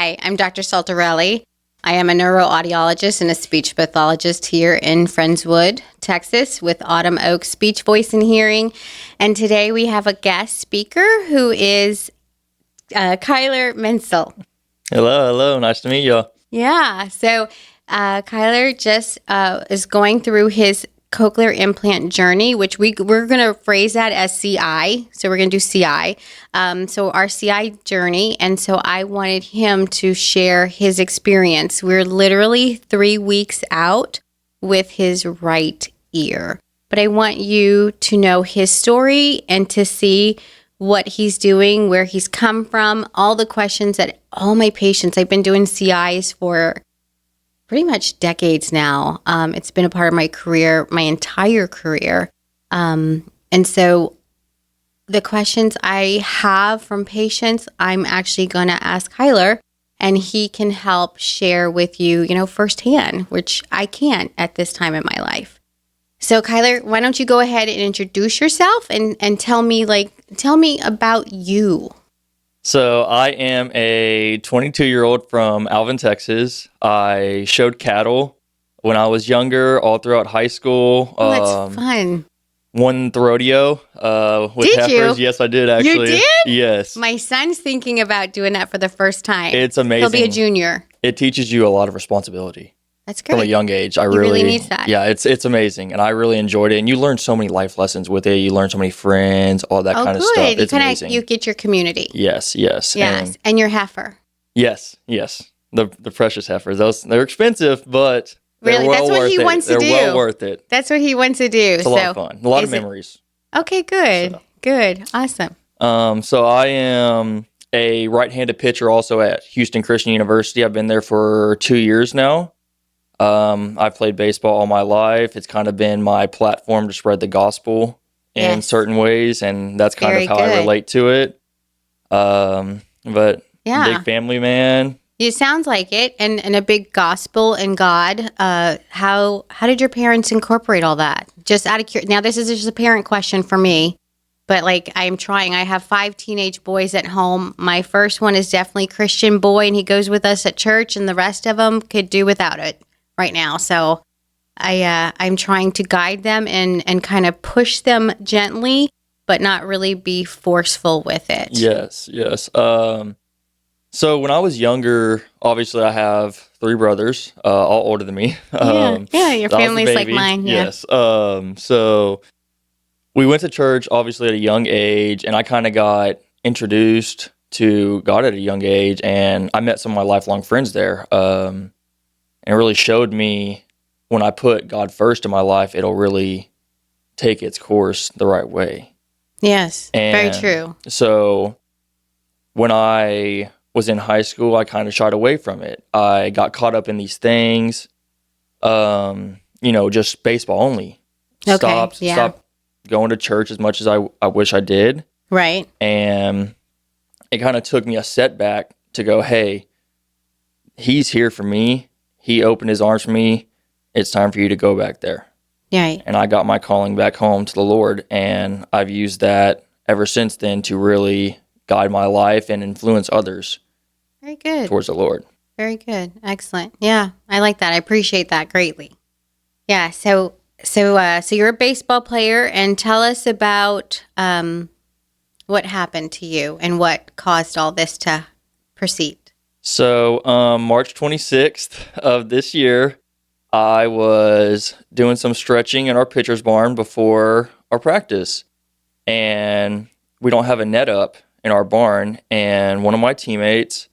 Hi, I'm Dr. Saltarelli. I am a neuroaudiologist and a speech pathologist here in Friendswood, Texas, with Autumn Oak Speech, Voice, and Hearing. And today we have a guest speaker who is Kyler Mentzel. Hello. Nice to meet you. Yeah, so Kyler just is going through his cochlear implant journey, which we're going to phrase that as CI. So we're going to do CI. So our CI journey. And so I wanted him to share his experience. We're literally 3 weeks out with his right ear. But I want you to know his story and to see what he's doing, where he's come from, all the questions that all my patients, I've been doing CIs for pretty much decades now. It's been a part of my career, my entire career. And so the questions I have from patients, I'm actually going to ask Kyler, and he can help share with you, firsthand, which I can't at this time in my life. So Kyler, why don't you go ahead and introduce yourself and tell me about you. So I am a 22-year-old from Alvin, Texas. I showed cattle when I was younger, all throughout high school. Oh, that's fun. Won the rodeo with did heifers. You? Yes, I did actually. You did? Yes. My son's thinking about doing that for the first time. It's amazing. He'll be a junior. It teaches you a lot of responsibility. That's great. From a young age. He really needs that. Yeah, it's amazing. And I really enjoyed it. And you learn so many life lessons with it. You learn so many friends, all that kind of stuff. It's amazing. You get your community. Yes. Yes. And your heifer. Yes. The precious heifers. They're expensive, but they're really, well that's what he wants to do. They're well worth it. That's what he wants to do. It's a lot of fun. A lot of memories. Okay, good. Good. Awesome. So I am a right-handed pitcher also at Houston Christian University. I've been there for 2 years now. I've played baseball all my life. It's kind of been my platform to spread the gospel in certain ways, and that's kind of how I relate to it. But big family man. It sounds like it, and a big gospel and God. How did your parents incorporate all that? Just out of curiosity. Now, this is just a parent question for me, but I'm trying. I have 5 teenage boys at home. My first one is definitely Christian boy, and he goes with us at church, and the rest of them could do without it right now. So I'm trying to guide them and kind of push them gently, but not really be forceful with it. Yes. So when I was younger, obviously I have 3 brothers, all older than me. Your family's like mine. Yeah. Yes. So we went to church, obviously at a young age, and I kind of got introduced to God at a young age, and I met some of my lifelong friends there. And it really showed me when I put God first in my life, it'll really take its course the right way. Yes, very true. So when I was in high school, I kind of shied away from it. I got caught up in these things, just baseball only. Stopped going to church as much as I wish I did. Right. And it kind of took me a setback to go, hey, he's here for me. He opened his arms for me. It's time for you to go back there. Right. And I got my calling back home to the Lord, and I've used that ever since then to really guide my life and influence others. Very good. Towards the Lord. Very good. Excellent. Yeah, I like that. I appreciate that greatly. Yeah. So you're a baseball player, and tell us about what happened to you and what caused all this to proceed. So March 26th of this year, I was doing some stretching in our pitcher's barn before our practice, and we don't have a net up in our barn, and one of my teammates,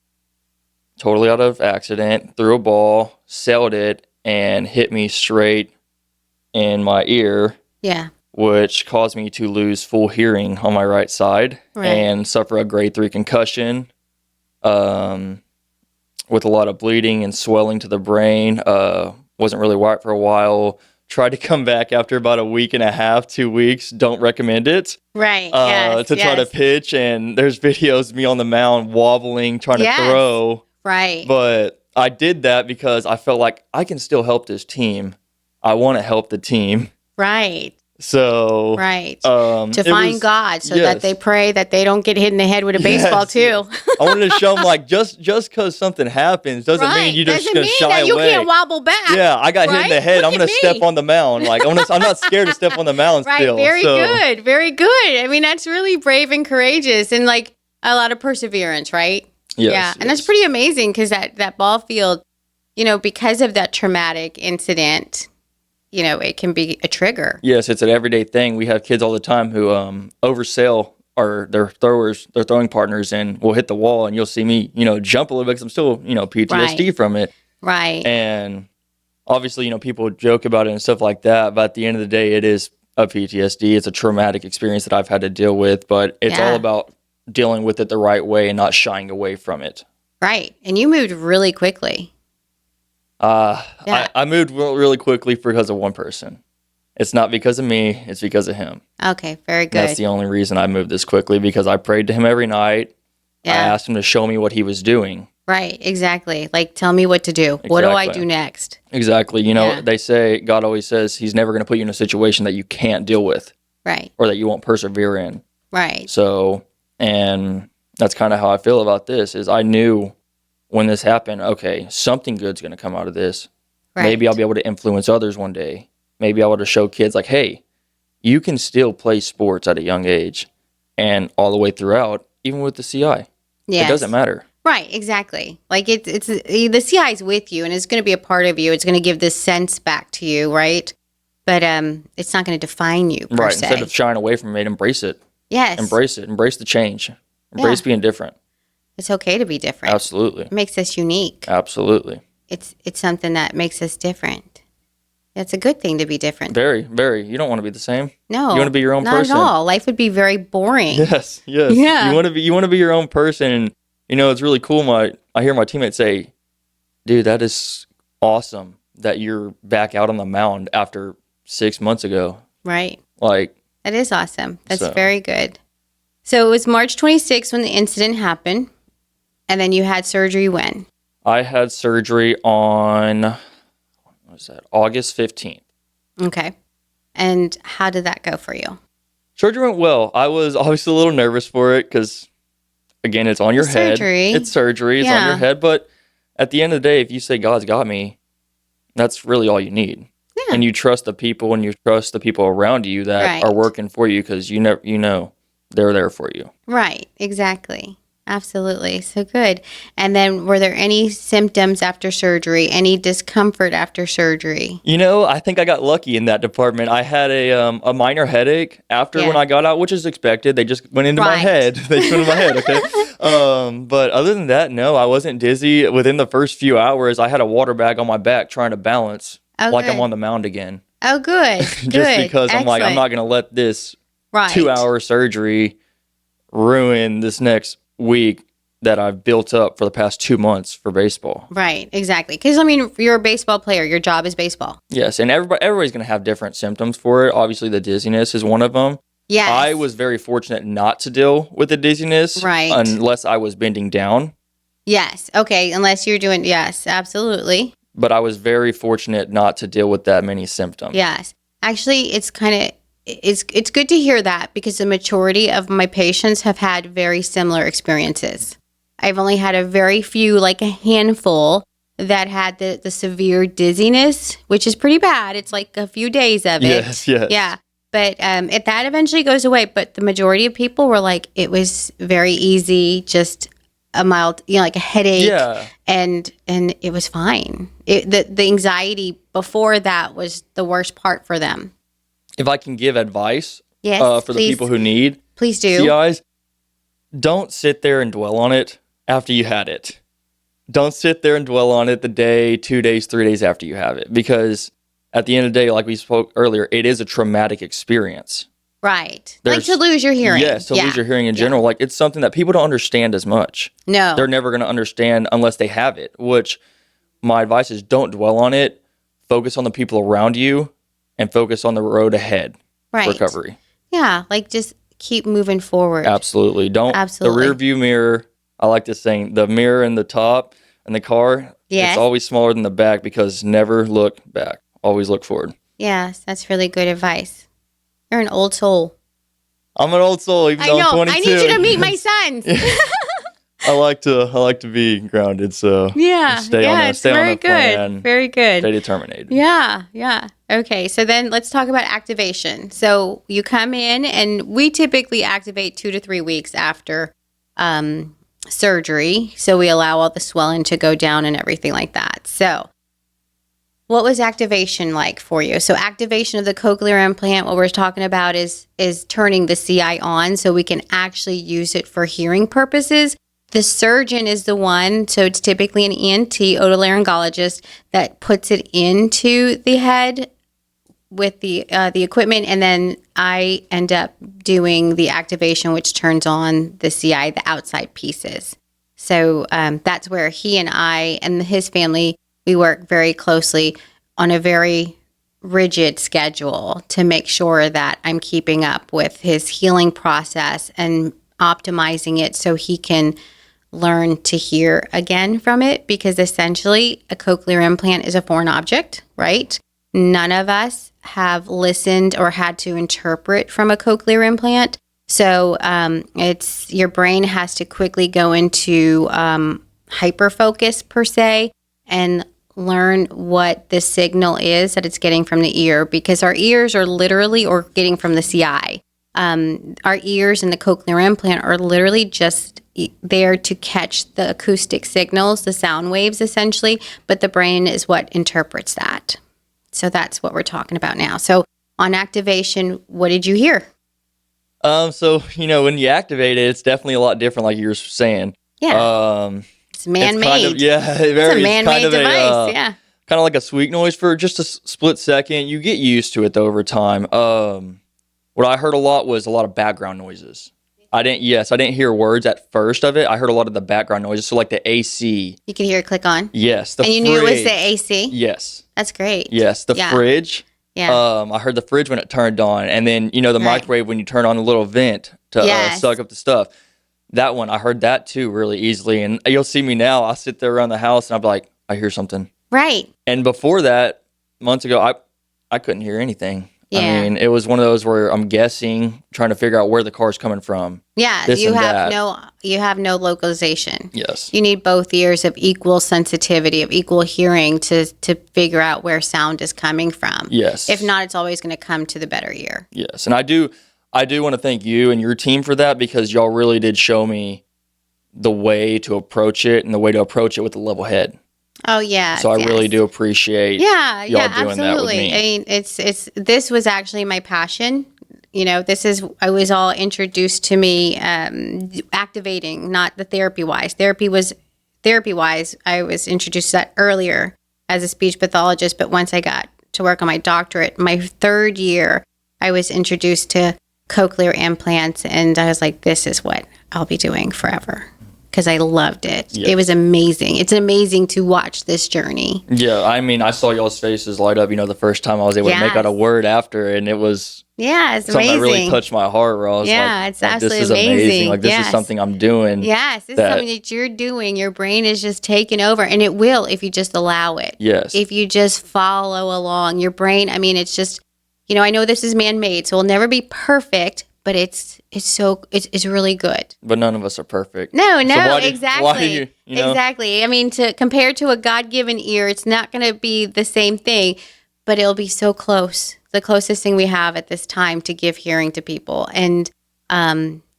totally out of accident, threw a ball, sailed it, and hit me straight in my ear. Yeah. Which caused me to lose full hearing on my right side and suffer a grade 3 concussion. With a lot of bleeding and swelling to the brain. Wasn't really right for a while. Tried to come back after about a week and a half, 2 weeks. Don't recommend it. Right. Try to pitch, and there's videos of me on the mound wobbling, trying to throw. Right. But I did that because I felt like I can still help this team. I want to help the team. Right. So, Right. To To find God so that they pray that they don't get hit in the head with a baseball too. I wanted to show them, like, just because something happens doesn't mean you're just going to shy away. You can't wobble back. Yeah, I got hit in the head. I'm going to step on the mound. Like, I'm not scared to step on the mound still. Very good. Very good. I mean, that's really brave and courageous and like a lot of perseverance, right? Yes, yeah. And that's pretty amazing because that ball field, because of that traumatic incident, it can be a trigger. Yes, it's an everyday thing. We have kids all the time who oversell their throwing partners, and will hit the wall, and you'll see me, jump a little bit because I'm still, PTSD from it. Right. And obviously, people joke about it and stuff like that, but at the end of the day, it is a PTSD. It's a traumatic experience that I've had to deal with, but it's all about dealing with it the right way and not shying away from it. Right. And you moved really quickly. I moved really quickly because of one person. It's not because of me. It's because of him. Okay, very good. That's the only reason I moved this quickly, because I prayed to him every night. Yeah. I asked him to show me what he was doing. Right, exactly. Like, tell me what to do. Exactly. What do I do next? Exactly. They say, God always says he's never going to put you in a situation that you can't deal with. Right. Or that you won't persevere in. Right. So, and that's kind of how I feel about this, is I knew when this happened, okay, something good's going to come out of this. Right. Maybe I'll be able to influence others one day. Maybe I'll be able to show kids, like, hey, you can still play sports at a young age and all the way throughout, even with the CI. Yes. It doesn't matter. Right, exactly. Like, it's the CI is with you, and it's going to be a part of you. It's going to give this sense back to you, right? But it's not going to define you, per se. Instead of shying away from it, embrace it. Yes. Embrace it. Embrace the change. Embrace being different. It's okay to be different. Absolutely. It makes us unique. Absolutely. It's something that makes us different. It's a good thing to be different. Very, very. You don't want to be the same. No. You want to be your own person. Not at all. Life would be very boring. Yes. Yeah. You want to be your own person. And, it's really cool. I hear my teammates say, dude, that is awesome that you're back out on the mound after 6 months ago. Right. Like. That is awesome. That's very good. So it was March 26th when the incident happened. And then you had surgery when? I had surgery on, what was that, August 15th. Okay. And how did that go for you? Surgery went well. I was obviously a little nervous for it because, again, it's on your head. It's surgery. It's on your head. But at the end of the day, if you say God's got me, that's really all you need. Yeah. And you trust the people, and you trust the people around you that are working for you, because you know they're there for you. Right. Exactly. Absolutely. So good. And then were there any symptoms after surgery, any discomfort after surgery? I think I got lucky in that department. I had a minor headache after when I got out, which is expected. They just went into my head. They just went into my head, okay? But other than that, no, I wasn't dizzy. Within the first few hours, I had a water bag on my back trying to balance like I'm on the mound again. Oh, good. Just because I'm like, I'm not going to let this 2-hour surgery ruin this next week that I've built up for the past 2 months for baseball. Right, exactly. Because, you're a baseball player. Your job is baseball. Yes, and everybody's going to have different symptoms for it. Obviously, the dizziness is one of them. Yes. I was very fortunate not to deal with the dizziness. Right. Unless I was bending down. Yes, okay, unless you're doing, yes, absolutely. But I was very fortunate not to deal with that many symptoms. Yes. Actually, it's good to hear that, because the majority of my patients have had very similar experiences. I've only had a very few, like a handful, that had the severe dizziness, which is pretty bad. It's like a few days of it. Yes. Yeah. But if that eventually goes away, but the majority of people were like, it was very easy, just a mild, like a headache. Yeah. And it was fine. The anxiety before that was the worst part for them. If I can give advice for the people who need please do. CIs, don't sit there and dwell on it after you had it. Don't sit there and dwell on it the day, 2 days, 3 days after you have it. Because at the end of the day, like we spoke earlier, it is a traumatic experience. Right. Like to lose your hearing. Yes, to lose your hearing in general. Like, it's something that people don't understand as much. No. They're never going to understand unless they have it, which my advice is don't dwell on it. Focus on the people around you and focus on the road ahead for recovery. Yeah, like just keep moving forward. Absolutely. The rear view mirror, I like this saying, the mirror in the top in the car, it's always smaller than the back, because never look back. Always look forward. Yes, that's really good advice. You're an old soul. I'm an old soul, even I though know. I'm 22. I need you to meet my sons. I like to be grounded, so Yeah. stay yeah, on it's the very good. plan, Very good. stay determined. Yeah. Yeah. Okay. So then let's talk about activation. So you come in and we typically activate 2 to 3 weeks after surgery. So we allow all the swelling to go down and everything like that. So what was activation like for you? So activation of the cochlear implant, what we're talking about is turning the CI on so we can actually use it for hearing purposes. The surgeon is the one, so it's typically an ENT, otolaryngologist, that puts it into the head with the equipment, and then I end up doing the activation, which turns on the CI, the outside pieces. So that's where he and I and his family, we work very closely on a very rigid schedule to make sure that I'm keeping up with his healing process and optimizing it so he can learn to hear again from it, because essentially a cochlear implant is a foreign object, right? None of us have listened or had to interpret from a cochlear implant. So it's your brain has to quickly go into hyper focus per se and learn what the signal is that it's getting from the ear, because our ears are literally, or getting from the CI. Our ears and the cochlear implant are literally just there to catch the acoustic signals, the sound waves essentially, but the brain is what interprets that. So that's what we're talking about now. So on activation, what did you hear? So, when you activate it, it's definitely a lot different, like you were saying. Yeah. It's man-made. It's a man-made device, yeah. Kind of like a squeak noise for just a split second. You get used to it, though, over time. What I heard a lot was a lot of background noises. I didn't hear words at first of it. I heard a lot of the background noises, so like the AC. You could hear it click on? Yes. And you knew it was the AC? Yes. That's great. Yes, the fridge. Yeah. I heard the fridge when it turned on, and then the microwave when you turn on the little vent to suck up the stuff. That one, I heard that too really easily, and you'll see me now. I sit there around the house, and I'm like, I hear something. Right. And before that, months ago, I couldn't hear anything. Yeah. I mean, it was one of those where I'm guessing, trying to figure out where the car's coming from. Yeah, you have no localization. Yes. You need both ears of equal sensitivity, of equal hearing to figure out where sound is coming from. Yes. If not, it's always going to come to the better ear. Yes. And I do want to thank you and your team for that, because y'all really did show me the way to approach it and the way to approach it with a level head. Oh yeah. So I really do appreciate y'all doing absolutely. that with me. I mean, this was actually my passion. I was all introduced to me activating, not the therapy wise. Therapy wise, I was introduced to that earlier as a speech pathologist, but once I got to work on my doctorate, my 3rd year, I was introduced to cochlear implants, and I was like, this is what I'll be doing forever. Because I loved it. Yeah. It was amazing. It's amazing to watch this journey. Yeah, I mean, I saw y'all's faces light up, the first time I was able to make out a word after, and it was it's something amazing. that really touched my heart, where I was it's absolutely this is amazing. Like, this is something I'm doing. Yes, this is something that you're doing. Your brain is just taking over, and it will if you just allow it. Yes. If you just follow along. Your brain, I mean, it's just, I know this is man-made, so it'll never be perfect, but it's really good. But none of us are perfect. No, so exactly. Why do you Exactly. I mean, compared to a God-given ear, it's not going to be the same thing, but it'll be so close. The closest thing we have at this time to give hearing to people, and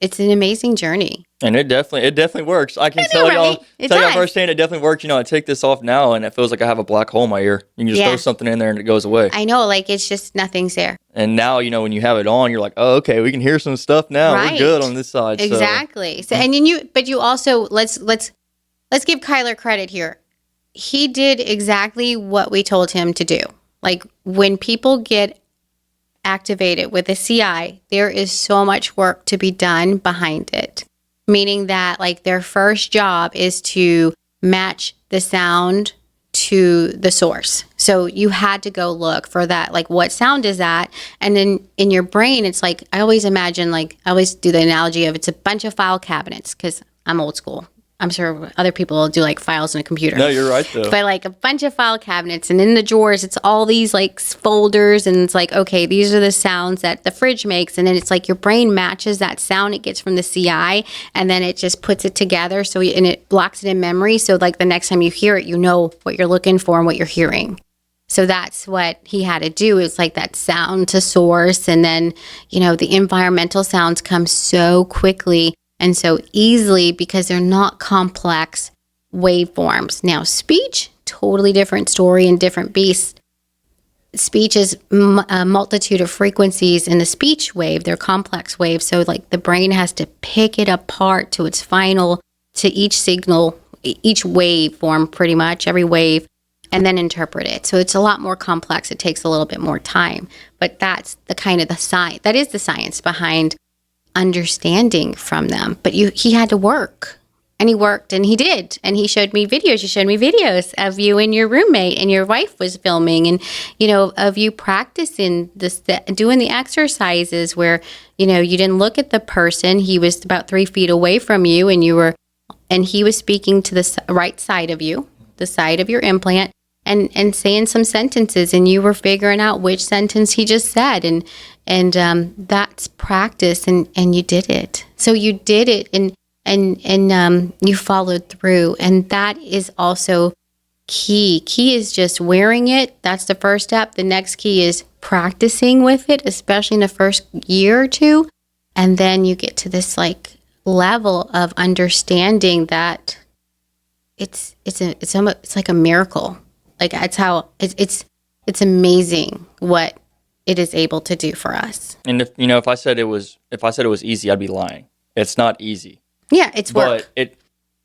it's an amazing journey. And it definitely works. I can tell y'all firsthand, it definitely works. I take this off now, and it feels like I have a black hole in my ear. You can just throw something in there, and it goes away. I know, like it's just nothing's there. And now, when you have it on, you're like, oh, okay, we can hear some stuff now. Right. We're good on this side. Exactly. So, and you also let's give Kyler credit here. He did exactly what we told him to do. Like when people get activated with a CI, there is so much work to be done behind it. Meaning that like their first job is to match the sound to the source. So you had to go look for that, like what sound is that? And then in your brain, it's like, I always imagine, like I always do the analogy of it's a bunch of file cabinets, because I'm old school. I'm sure other people will do like files in a computer. No, you're right though. But like a bunch of file cabinets, and in the drawers, it's all these like folders, and it's like, okay, these are the sounds that the fridge makes, and then it's like your brain matches that sound it gets from the CI, and then it just puts it together, and it blocks it in memory. So like the next time you hear it, you know what you're looking for and what you're hearing. So that's what he had to do, is like that sound to source, and then the environmental sounds come so quickly and so easily because they're not complex waveforms. Now, speech, totally different story and different beast. Speech is a multitude of frequencies in the speech wave. They're complex waves. So like the brain has to pick it apart to each signal, each waveform, pretty much every wave, and then interpret it. So it's a lot more complex. It takes a little bit more time. But that's the kind of the science. That is the science behind understanding from them. But he had to work, and he worked, and he did, and he showed me videos. You showed me videos of you and your roommate, and your wife was filming, and of you practicing this, doing the exercises where you didn't look at the person. He was about 3 feet away from you, and he was speaking to the right side of you, the side of your implant, and saying some sentences, and you were figuring out which sentence he just said, and that's practice, and you did it. So you did it, and you followed through, and that is also key. Key is just wearing it. That's the first step. The next key is practicing with it, especially in the first year or two, and then you get to this like level of understanding that it's like a miracle. Like it's amazing what it is able to do for us. And if I said it was easy, I'd be lying. It's not easy. Yeah, it's work. But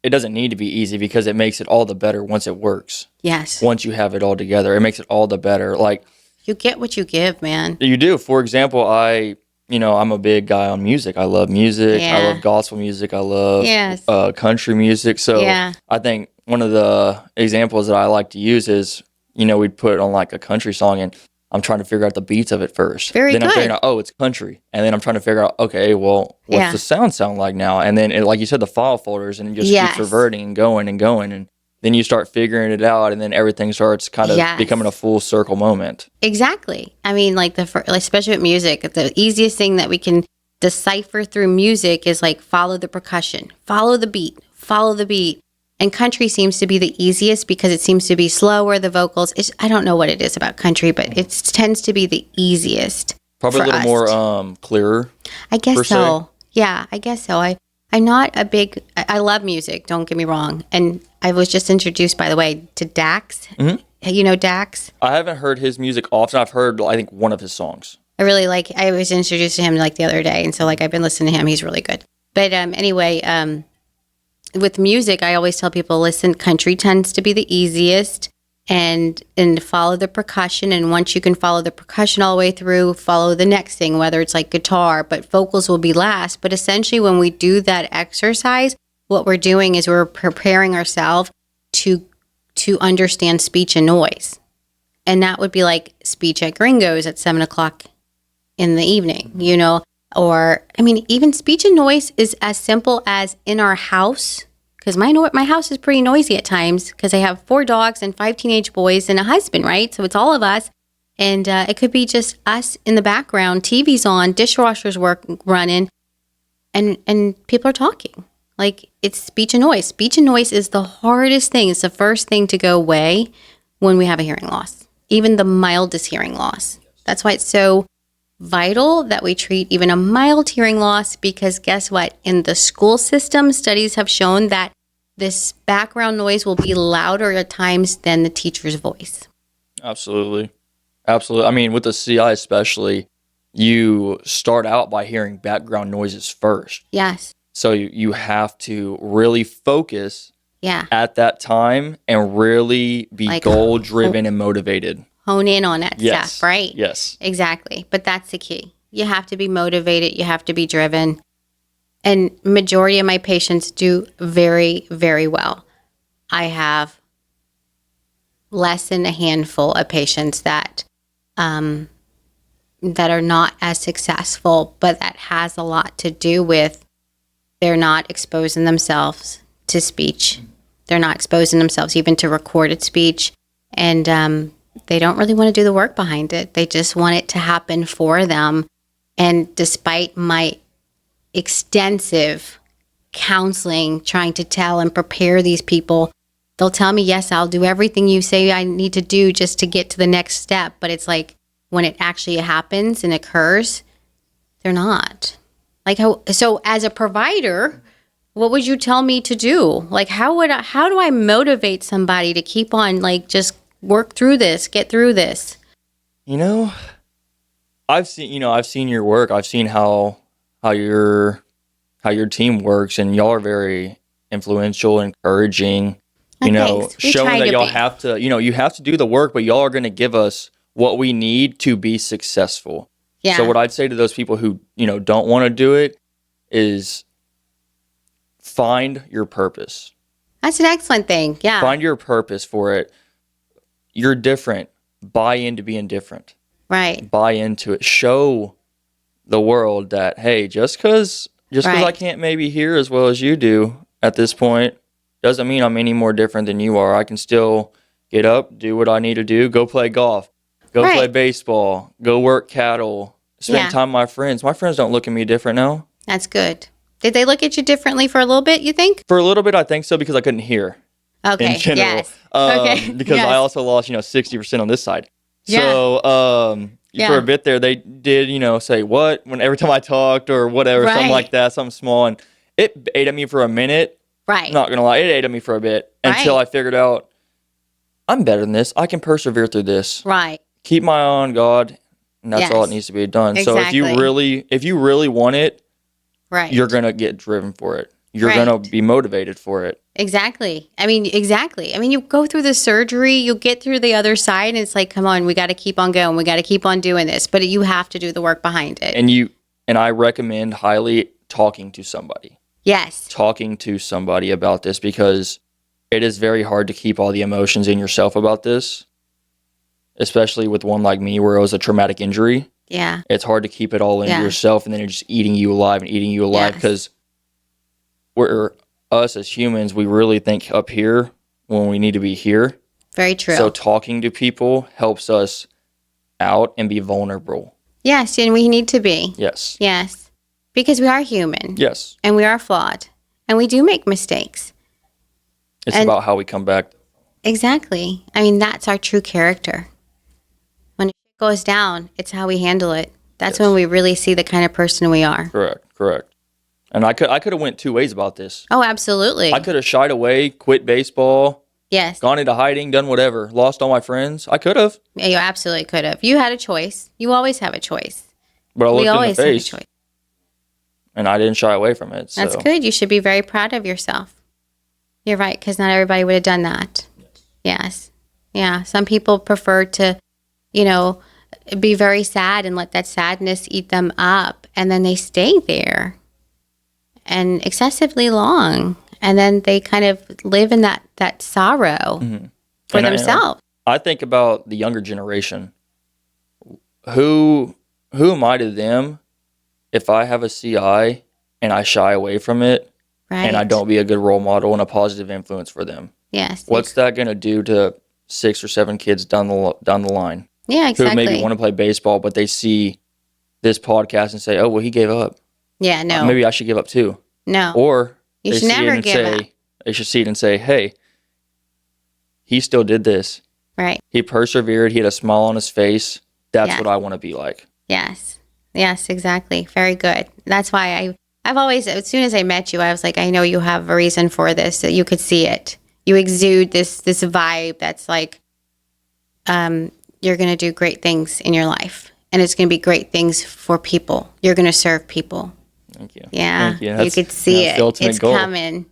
it doesn't need to be easy because it makes it all the better once it works. Yes. Once you have it all together, it makes it all the better. Like you get what you give, man. You do. For example, I'm a big guy on music. I love music. Yeah. I love gospel music. I love country music. So I think one of the examples that I like to use is, we'd put on like a country song and I'm trying to figure out the beats of it first. Then I'm figuring out, oh, it's country. And then I'm trying to figure out, okay, well, what's the sound like now? And then, like you said, the file folders, and it just keeps reverting and going and going. And then you start figuring it out, and then everything starts kind of becoming a full circle moment. Exactly. I mean, like especially with music, the easiest thing that we can decipher through music is like follow the percussion, follow the beat. And country seems to be the easiest because it seems to be slower, the vocals. I don't know what it is about country, but it tends to be the easiest. Probably a little more clearer. I guess so. Yeah, I guess so. I'm not a big... I love music, don't get me wrong. And I was just introduced, by the way, to Dax. Mm-hmm. You know Dax? I haven't heard his music often. I've heard, I think, one of his songs. I was introduced to him like the other day. And so like I've been listening to him. He's really good. But anyway... with music, I always tell people, listen, country tends to be the easiest, and follow the percussion. And once you can follow the percussion all the way through, follow the next thing, whether it's like guitar, but vocals will be last. But essentially, when we do that exercise, what we're doing is we're preparing ourselves to understand speech and noise. And that would be like speech at Gringo's at 7:00 in the evening, Or, even speech and noise is as simple as in our house, because my house is pretty noisy at times because I have 4 dogs and 5 teenage boys and a husband, right? So it's all of us. And it could be just us in the background, TV's on, dishwasher's running, and people are talking. Like, it's speech and noise. Speech and noise is the hardest thing. It's the first thing to go away when we have a hearing loss, even the mildest hearing loss. That's why it's so vital that we treat even a mild hearing loss, because guess what? In the school system, studies have shown that this background noise will be louder at times than the teacher's voice. Absolutely. With the CI especially, you start out by hearing background noises first. Yes. So you have to really focus at that time and really be goal-driven and motivated. Hone in on that stuff, right? Yes. Exactly. But that's the key. You have to be motivated. You have to be driven. And majority of my patients do very, very well. I have less than a handful of patients that are not as successful, but that has a lot to do with they're not exposing themselves to speech. They're not exposing themselves even to recorded speech. And they don't really want to do the work behind it. They just want it to happen for them. And despite my extensive counseling, trying to tell and prepare these people, they'll tell me, yes, I'll do everything you say I need to do just to get to the next step. But it's like when it actually happens and occurs, they're not. Like, so as a provider, what would you tell me to do? Like, how do I motivate somebody to keep on, like, just work through this, get through this? I've seen your work. I've seen how your team works, and y'all are very influential, encouraging. Showing that y'all have to, you have to do the work, but y'all are going to give us what we need to be successful. Yeah. So what I'd say to those people who, don't want to do it is find your purpose. That's an excellent thing. Yeah. Find your purpose for it. You're different. Buy into being different. Right. Buy into it. Show the world that, hey, just because I can't maybe hear as well as you do at this point doesn't mean I'm any more different than you are. I can still get up, do what I need to do, go play golf, go play baseball, go work cattle, spend time with my friends. My friends don't look at me different now. That's good. Did they look at you differently for a little bit, you think? For a little bit, I think so, because I couldn't hear. Okay. In general. Yes. Okay. Because I also lost, 60% on this side. Yeah. So, for a bit there, they did, say what every time I talked or whatever, something like that, something small. And it ate at me for a minute. Right. I'm not going to lie. It ate at me for a bit until I figured out I'm better than this. I can persevere through this. Right. Keep my eye on God. And that's all it needs to be done. Exactly. So if you really want it, you're going to get driven for it. You're going to be motivated for it. Exactly. I mean, you go through the surgery, you get through the other side, and it's like, come on, we got to keep on going. We got to keep on doing this. But you have to do the work behind it. And I recommend highly talking to somebody. Yes. Talking to somebody about this, because it is very hard to keep all the emotions in yourself about this, especially with one like me where it was a traumatic injury. Yeah. It's hard to keep it all in yourself, and then it's just eating you alive because we're us as humans, we really think up here when we need to be here. Very true. So talking to people helps us out and be vulnerable. Yes, and we need to be. Yes. Yes. Because we are human. Yes. And we are flawed. And we do make mistakes. It's about how we come back. Exactly. I mean, that's our true character. When it goes down, it's how we handle it. That's when we really see the kind of person we are. Correct. And I could have went two ways about this. Oh, absolutely. I could have shied away, quit baseball. Yes. Gone into hiding, done whatever, lost all my friends. I could have. Yeah, you absolutely could have. You had a choice. You always have a choice. But I looked in the face. Have a choice. And I didn't shy away from it. So. That's good. You should be very proud of yourself. You're right, because not everybody would have done that. Yes. Yeah. Some people prefer to, be very sad and let that sadness eat them up. And then they stay there and excessively long. And then they kind of live in that sorrow for themselves. I think about the younger generation. Who am I to them if I have a CI and I shy away from it and I don't be a good role model and a positive influence for them? Yes. What's that going to do to 6 or 7 kids down the line? Yeah, exactly. Who maybe want to play baseball, but they see this podcast and say, oh, well, he gave up. Yeah, no. Maybe I should give up too. No. Or you should never give up. They should see it and say, hey, he still did this. Right. He persevered. He had a smile on his face. That's what I want to be like. Yes. Yes, exactly. Very good. That's why I've always, as soon as I met you, I was like, I know you have a reason for this. That you could see it. You exude this vibe that's like, you're going to do great things in your life. And it's going to be great things for people. You're going to serve people. Thank you. Yeah. Thank you. You could see it. It's goal. coming.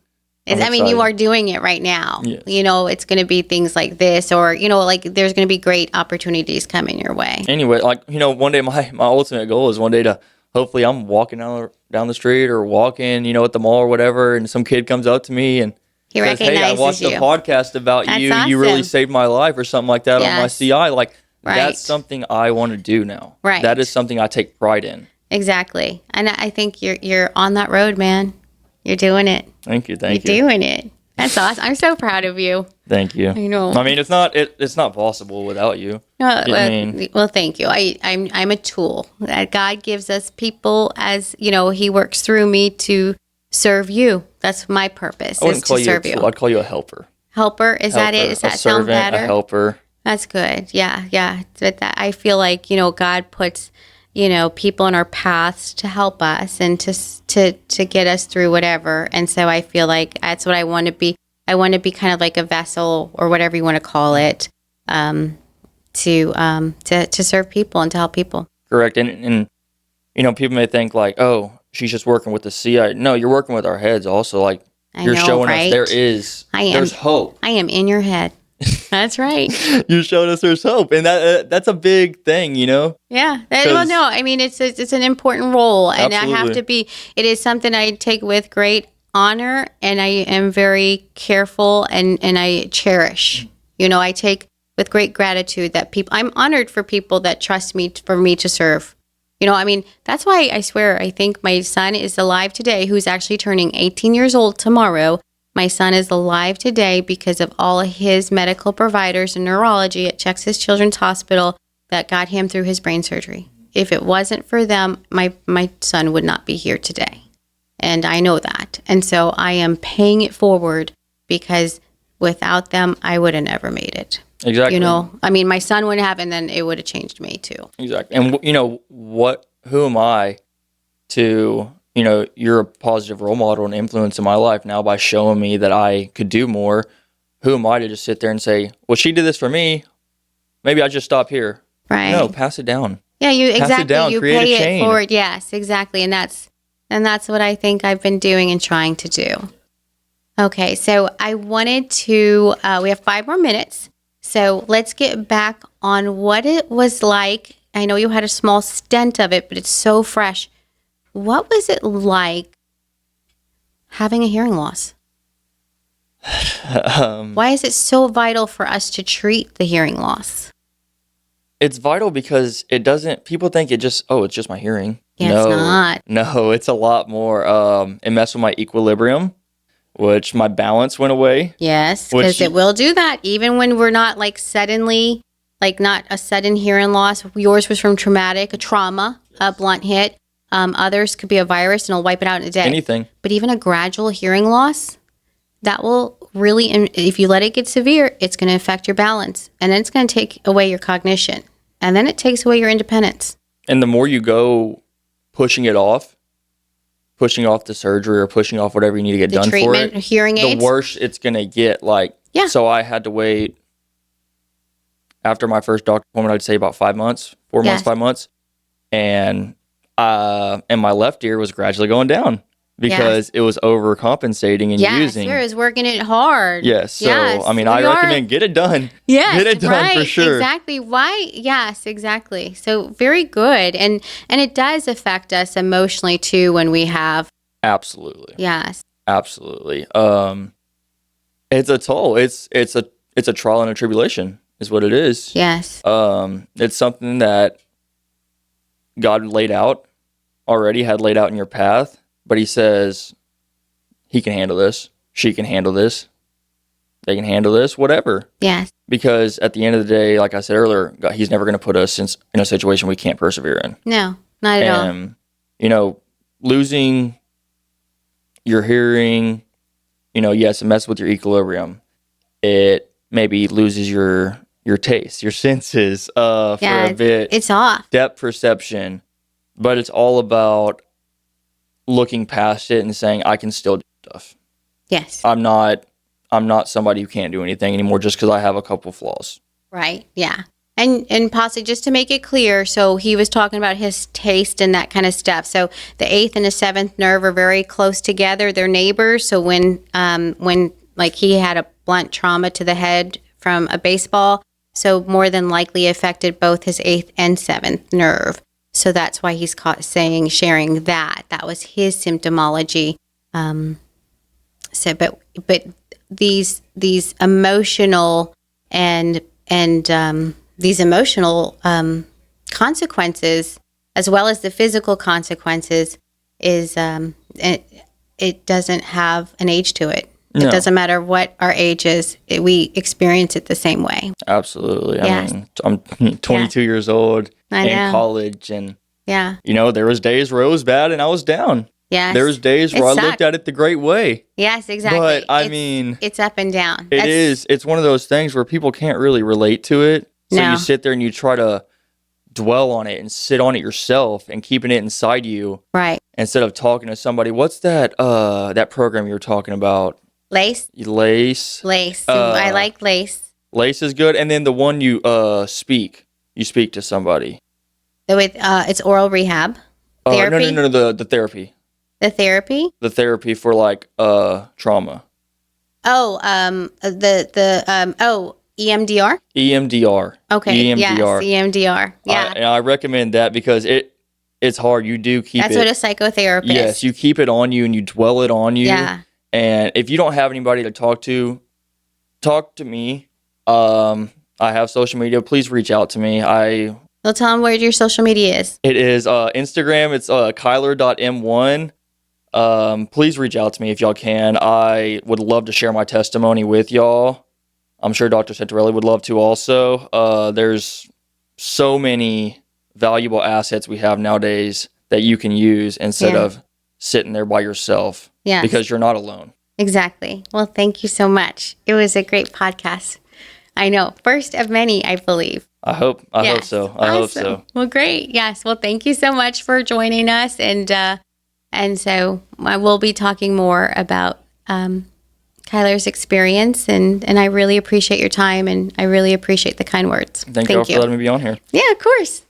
You are doing it right now. Yes. It's going to be things like this, or, there's going to be great opportunities coming your way. Anyway, one day my ultimate goal is one day to, hopefully I'm walking down the street or walking, at the mall or whatever, and some kid comes up to me and he says, recognizes hey, I watched you. a podcast about That's you. awesome. You really saved my life or something like that on my CI. That's Right. something I want to do now. Right. That is something I take pride in. Exactly. And I think you're on that road, man. You're doing it. Thank you. Thank You're you. doing it. That's awesome. I'm so proud of you. Thank you. I know. I mean, it's not possible without you. Well, thank you. I'm a tool that God gives us people as, He works through me to serve you. That's my purpose, I wouldn't is call to you a serve tool. you. I'd call you a helper. Helper, is that it? Does that sound better? A helper. That's good. Yeah. But I feel like, God puts, people in our paths to help us and to get us through whatever. And so I feel like that's what I want to be. I want to be kind of like a vessel or whatever you want to call it, to serve people and to help people. Correct. And people may think like, oh, she's just working with the CI. No, you're working with our heads also. Like, you're showing us there's hope. I am in your head. That's right. You're showing us there's hope, and that's a big thing, Yeah. Well, no, I mean it's an important role, and Absolutely. I have to be. It is something I take with great honor, and I am very careful, and I cherish. I take with great gratitude that people. I'm honored for people that trust me for me to serve. That's why I swear I think my son is alive today, who's actually turning 18 years old tomorrow. My son is alive today because of all of his medical providers and neurology at Texas Children's Hospital that got him through his brain surgery. If it wasn't for them, my son would not be here today. And I know that. And so I am paying it forward because without them, I would have never made it. Exactly. My son wouldn't have, and then it would have changed me too. Exactly. And who am I to, you're a positive role model and influence in my life now by showing me that I could do more. Who am I to just sit there and say, well, she did this for me. Maybe I just stop here. Right. No, pass it down. Yeah, Pass it down, you create pay a chain. it forward. Yes, exactly. And that's what I think I've been doing and trying to do. Okay, so I wanted to, we have 5 more minutes. So let's get back on what it was like. I know you had a small stint of it, but it's so fresh. What was it like having a hearing loss? Why is it so vital for us to treat the hearing loss? It's vital because people think it's just my hearing. Yeah, no, it's not. No, it's a lot more. It messed with my equilibrium, which my balance went away. Yes, because it will do that. Even when we're not suddenly, not a sudden hearing loss. Yours was from a trauma, a blunt hit. Others could be a virus and it'll wipe it out in a day. Anything. But even a gradual hearing loss, that will really, if you let it get severe, it's going to affect your balance. And then it's going to take away your cognition. And then it takes away your independence. And the more you go pushing off the surgery or pushing off whatever you need to get done for it, hearing aids, the worse it's going to get. Yeah. So I had to wait after my first doctor appointment, I'd say about 5 months, 4 months, 5 months. And my left ear was gradually going down because it was overcompensating and using. Yes, it was working it hard. Yes. So, I recommend get it done. Yes, get it done right, for sure. Exactly. Why? Yes, exactly. So very good. And it does affect us emotionally too when we have. Absolutely. Yes. Absolutely. It's a toll. It's a trial and a tribulation is what it is. Yes. It's something that God had laid out in your path, but he says he can handle this, she can handle this, they can handle this, whatever. Yes. Because at the end of the day, like I said earlier, God, he's never going to put us in a situation we can't persevere in. No, not at all. Losing your hearing, yes, it messes with your equilibrium. It maybe loses your taste, your senses for a bit. It's off. Depth perception. But it's all about looking past it and saying, I can still do stuff. Yes. I'm not somebody who can't do anything anymore just because I have a couple flaws. Right. Yeah. And possibly just to make it clear, so he was talking about his taste and that kind of stuff. So the 8th and the 7th nerve are very close together. They're neighbors. So when he had a blunt trauma to the head from a baseball, so more than likely affected both his 8th and 7th nerve. So that's why he's sharing that. That was his symptomology. But these emotional and these emotional consequences, as well as the physical consequences, is it doesn't have an age to it. No. It doesn't matter what our age is. We experience it the same way. Absolutely. Yeah. I mean, I'm 22 years old I in know. college, and Yeah. there was days where it was bad and I was down. Yes. There was days where I looked at it the great way. Yes, exactly. But I mean, it's up and down. It's one of those things where people can't really relate to it. So No. you sit there and you try to dwell on it and sit on it yourself and keeping it inside you Right. instead of talking to somebody. What's that program you were talking about? Lace. Lace. I like Lace. Lace is good. And then the one you speak to somebody. With it's oral rehab. Therapy. No, the therapy. The therapy. The therapy for like trauma. Oh, EMDR. EMDR. Okay. EMDR. Yes, EMDR. Yeah. And I recommend that because it's hard. You do keep That's it. what a psychotherapist. Yes, you keep it on you and you dwell it on you. Yeah. And if you don't have anybody to talk to me. I have social media. Please reach out to me. Well, tell them where your social media is. It is Instagram. It's Kyler.m1. Please reach out to me if y'all can. I would love to share my testimony with y'all. I'm sure Dr. Santarelli would love to also. There's so many valuable assets we have nowadays that you can use instead of sitting there by yourself. Yes. Because you're not alone. Exactly. Well, thank you so much. It was a great podcast. I know. First of many, I believe. I hope so. I hope so. Well, great. Yes. Well, thank you so much for joining us. And so I will be talking more about Kyler's experience. And I really appreciate your time. And I really appreciate the kind words. Thank you all for letting me be on here. Yeah, of course.